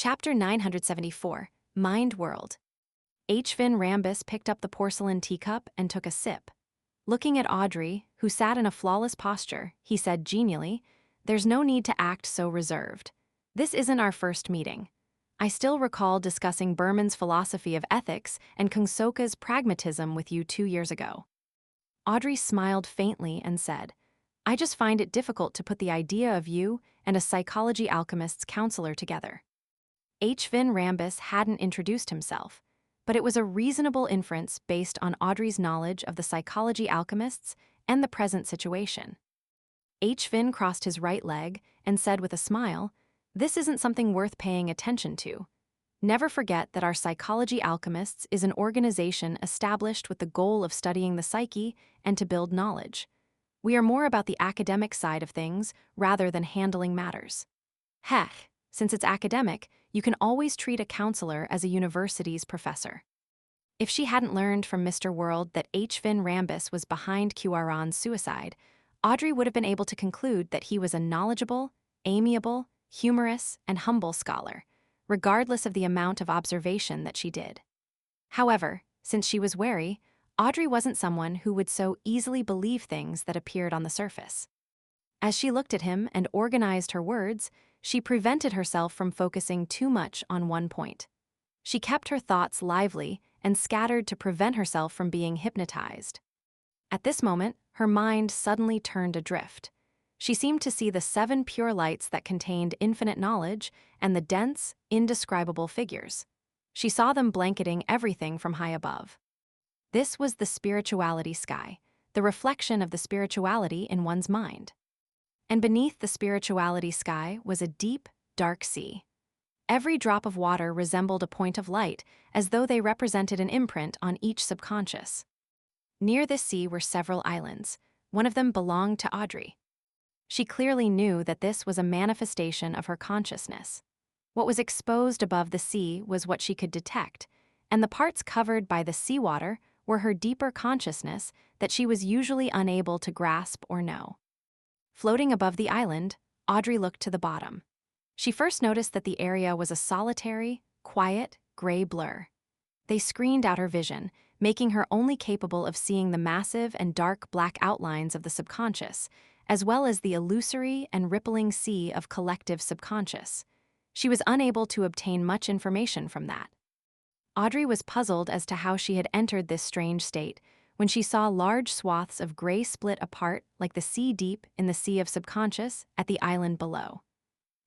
Chapter 974, Mind World. H. Finn Rambus picked up the porcelain teacup and took a sip. Looking at Audrey, who sat in a flawless posture, he said genially, "There's no need to act so reserved. This isn't our first meeting. I still recall discussing Berman's philosophy of ethics and Kung Soka's pragmatism with you 2 years ago." Audrey smiled faintly and said, "I just find it difficult to put the idea of you and a psychology alchemist's counselor together." H. Finn Rambus hadn't introduced himself, but it was a reasonable inference based on Audrey's knowledge of the psychology alchemists and the present situation. H. Finn crossed his right leg and said with a smile, "This isn't something worth paying attention to. Never forget that our psychology alchemists is an organization established with the goal of studying the psyche and to build knowledge. We are more about the academic side of things rather than handling matters. Heck, since it's academic, you can always treat a counselor as a university's professor." If she hadn't learned from Mr. World that H. Finn Rambus was behind Qiaran's suicide, Audrey would have been able to conclude that he was a knowledgeable, amiable, humorous, and humble scholar, regardless of the amount of observation that she did. However, since she was wary, Audrey wasn't someone who would so easily believe things that appeared on the surface. As she looked at him and organized her words, she prevented herself from focusing too much on one point. She kept her thoughts lively and scattered to prevent herself from being hypnotized. At this moment, her mind suddenly turned adrift. She seemed to see the 7 pure lights that contained infinite knowledge and the dense, indescribable figures. She saw them blanketing everything from high above. This was the spirituality sky, the reflection of the spirituality in one's mind. And beneath the spirituality sky was a deep, dark sea. Every drop of water resembled a point of light, as though they represented an imprint on each subconscious. Near this sea were several islands. One of them belonged to Audrey. She clearly knew that this was a manifestation of her consciousness. What was exposed above the sea was what she could detect, and the parts covered by the seawater were her deeper consciousness that she was usually unable to grasp or know. Floating above the island, Audrey looked to the bottom. She first noticed that the area was a solitary, quiet, gray blur. They screened out her vision, making her only capable of seeing the massive and dark black outlines of the subconscious, as well as the illusory and rippling sea of collective subconscious. She was unable to obtain much information from that. Audrey was puzzled as to how she had entered this strange state when she saw large swaths of gray split apart like the sea deep in the sea of subconscious at the island below.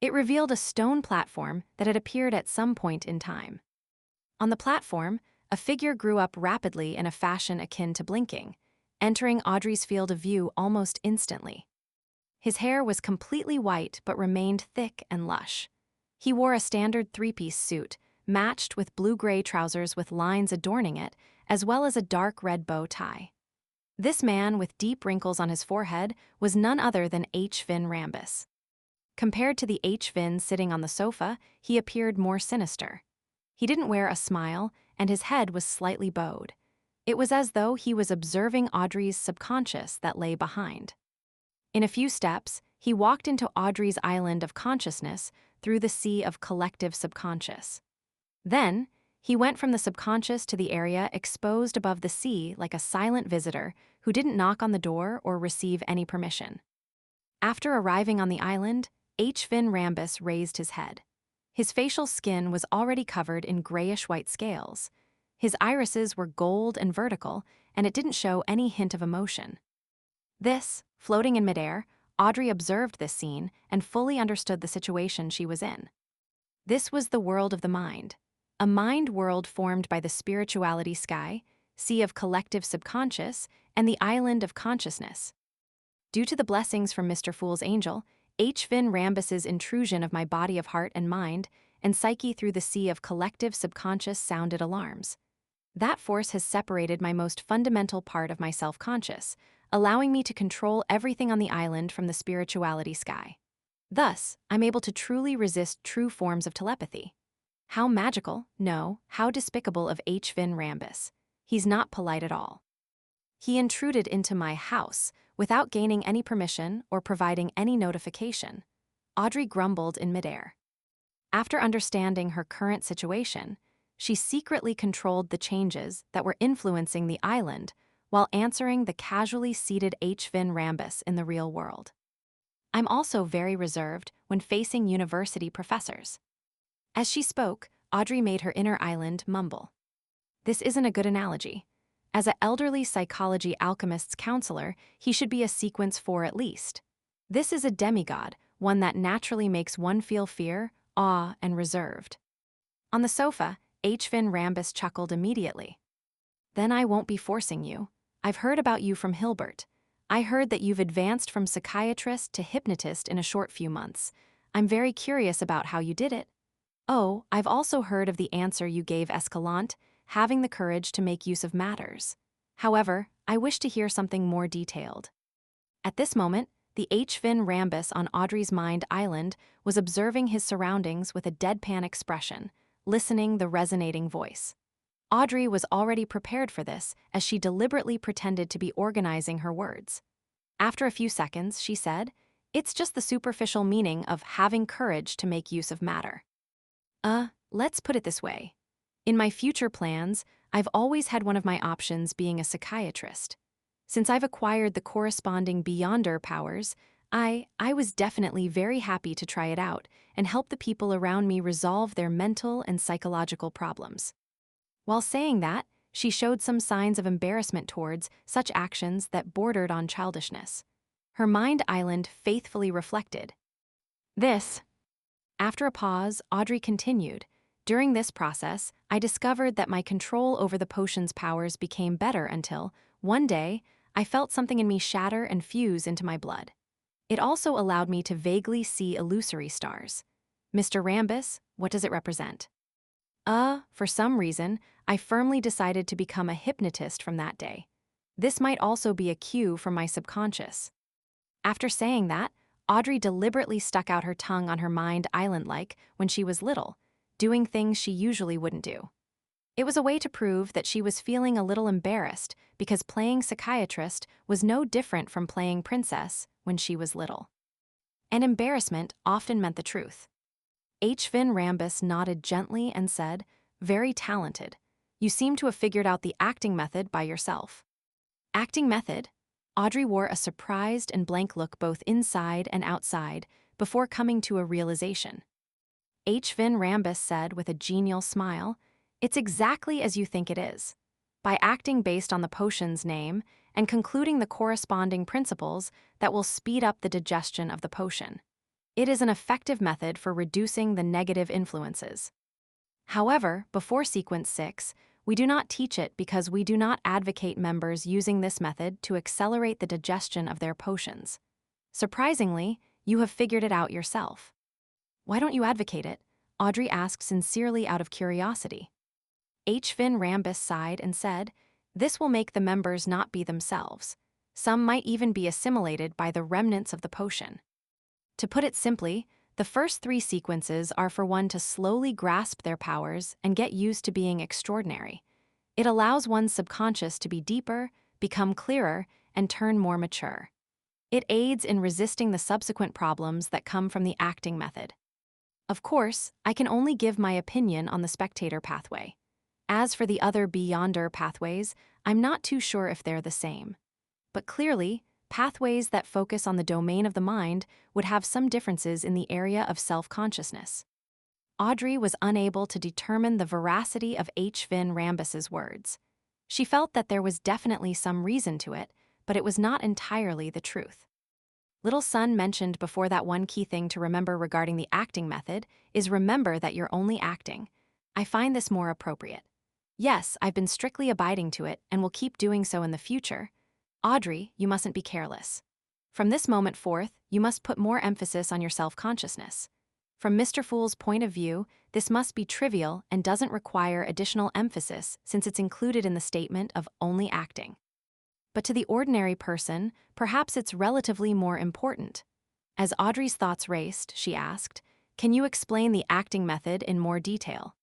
It revealed a stone platform that had appeared at some point in time. On the platform, a figure grew up rapidly in a fashion akin to blinking, entering Audrey's field of view almost instantly. His hair was completely white but remained thick and lush. He wore a standard 3-piece suit, matched with blue-gray trousers with lines adorning it, as well as a dark red bow tie. This man, with deep wrinkles on his forehead, was none other than H. Finn Rambus. Compared to the H. Finn sitting on the sofa, he appeared more sinister. He didn't wear a smile, and his head was slightly bowed. It was as though he was observing Audrey's subconscious that lay behind. In a few steps, he walked into Audrey's island of consciousness through the sea of collective subconscious. Then, he went from the subconscious to the area exposed above the sea like a silent visitor who didn't knock on the door or receive any permission. After arriving on the island, H. Finn Rambus raised his head. His facial skin was already covered in grayish-white scales. His irises were gold and vertical, and it didn't show any hint of emotion. Floating in midair, Audrey observed this scene and fully understood the situation she was in. This was the world of the mind. A mind world formed by the spirituality sky, sea of collective subconscious, and the island of consciousness. Due to the blessings from Mr. Fool's angel, H. Finn Rambus's intrusion of my body of heart and mind and psyche through the sea of collective subconscious sounded alarms. That force has separated my most fundamental part of my self-conscious, allowing me to control everything on the island from the spirituality sky. Thus, I'm able to truly resist true forms of telepathy. How magical, no, how despicable of H. Finn Rambus. He's not polite at all. He intruded into my house without gaining any permission or providing any notification. Audrey grumbled in midair. After understanding her current situation, she secretly controlled the changes that were influencing the island while answering the casually seated H. Finn Rambus in the real world. I'm also very reserved when facing university professors. As she spoke, Audrey made her inner island mumble. This isn't a good analogy. As an elderly psychology alchemist's counselor, he should be a sequence 4 at least. This is a demigod, one that naturally makes one feel fear, awe, and reserved. On the sofa, H. Finn Rambus chuckled immediately. Then I won't be forcing you. I've heard about you from Hilbert. I heard that you've advanced from psychiatrist to hypnotist in a short few months. I'm very curious about how you did it. Oh, I've also heard of the answer you gave Escalante, having the courage to make use of matters. However, I wish to hear something more detailed. At this moment, the H. Finn Rambus on Audrey's mind island was observing his surroundings with a deadpan expression, listening the resonating voice. Audrey was already prepared for this as she deliberately pretended to be organizing her words. After a few seconds, she said, "It's just the superficial meaning of having courage to make use of matter. Let's put it this way. In my future plans, I've always had one of my options being a psychiatrist. Since I've acquired the corresponding Beyonder powers, I was definitely very happy to try it out and help the people around me resolve their mental and psychological problems." While saying that, she showed some signs of embarrassment towards such actions that bordered on childishness. Her mind island faithfully reflected this. After a pause, Audrey continued, "During this process, I discovered that my control over the potion's powers became better until, one day, I felt something in me shatter and fuse into my blood. It also allowed me to vaguely see illusory stars. Mr. Rambus, what does it represent?" For some reason, I firmly decided to become a hypnotist from that day. This might also be a cue from my subconscious. After saying that, Audrey deliberately stuck out her tongue on her mind island-like when she was little, doing things she usually wouldn't do. It was a way to prove that she was feeling a little embarrassed because playing psychiatrist was no different from playing princess when she was little. And embarrassment often meant the truth. H. Finn Rambus nodded gently and said, "Very talented. You seem to have figured out the acting method by yourself." Acting method? Audrey wore a surprised and blank look both inside and outside before coming to a realization. H. Finn Rambus said with a genial smile, "It's exactly as you think it is. By acting based on the potion's name and concluding the corresponding principles that will speed up the digestion of the potion. It is an effective method for reducing the negative influences. However, before Sequence 6, we do not teach it because we do not advocate members using this method to accelerate the digestion of their potions. Surprisingly, you have figured it out yourself." "Why don't you advocate it?" Audrey asked sincerely out of curiosity. H. Finn Rambus sighed and said, "This will make the members not be themselves. Some might even be assimilated by the remnants of the potion. To put it simply, the first 3 sequences are for one to slowly grasp their powers and get used to being extraordinary. It allows one's subconscious to be deeper, become clearer, and turn more mature. It aids in resisting the subsequent problems that come from the acting method. Of course, I can only give my opinion on the spectator pathway. As for the other Beyonder pathways, I'm not too sure if they're the same. But clearly, pathways that focus on the domain of the mind would have some differences in the area of self-consciousness." Audrey was unable to determine the veracity of H. Finn Rambus's words. She felt that there was definitely some reason to it, but it was not entirely the truth. Little Sun mentioned before that one key thing to remember regarding the acting method is remember that you're only acting. I find this more appropriate. Yes, I've been strictly abiding to it and will keep doing so in the future. Audrey, you mustn't be careless. From this moment forth, you must put more emphasis on your self-consciousness. From Mr. Fool's point of view, this must be trivial and doesn't require additional emphasis since it's included in the statement of only acting. But to the ordinary person, perhaps it's relatively more important. As Audrey's thoughts raced, she asked, "Can you explain the acting method in more detail?"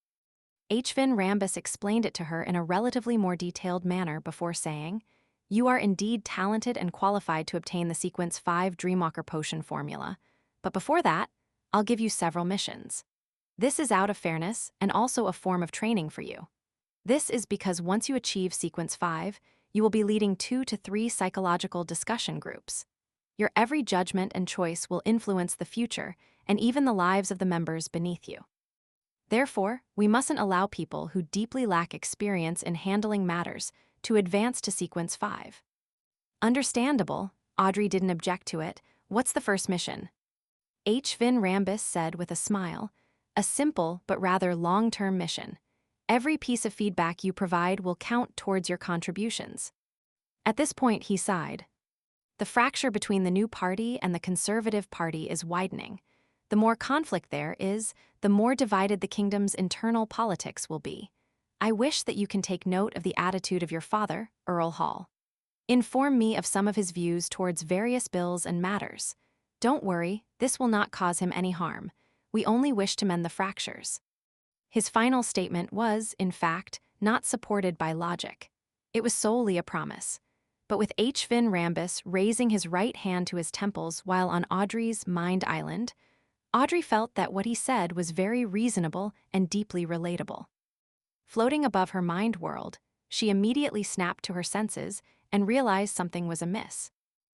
H. Finn Rambus explained it to her in a relatively more detailed manner before saying, "You are indeed talented and qualified to obtain the Sequence 5 Dreamwalker Potion formula, but before that, I'll give you several missions. This is out of fairness and also a form of training for you. This is because once you achieve Sequence 5, you will be leading 2 to 3 psychological discussion groups. Your every judgment and choice will influence the future and even the lives of the members beneath you. Therefore, we mustn't allow people who deeply lack experience in handling matters to advance to Sequence 5. Understandable, Audrey didn't object to it. What's the first mission? H. Vin Rambis said with a smile, a simple but rather long-term mission. Every piece of feedback you provide will count towards your contributions. At this point, he sighed. The fracture between the new party and the Conservative Party is widening. The more conflict there is, the more divided the kingdom's internal politics will be. I wish that you can take note of the attitude of your father, Earl Hall. Inform me of some of his views towards various bills and matters. Don't worry, this will not cause him any harm. We only wish to mend the fractures. His final statement was, in fact, not supported by logic. It was solely a promise. But with H. Vin Rambis raising his right hand to his temples while on Audrey's mind island, Audrey felt that what he said was very reasonable and deeply relatable. Floating above her mind world, she immediately snapped to her senses and realized something was amiss.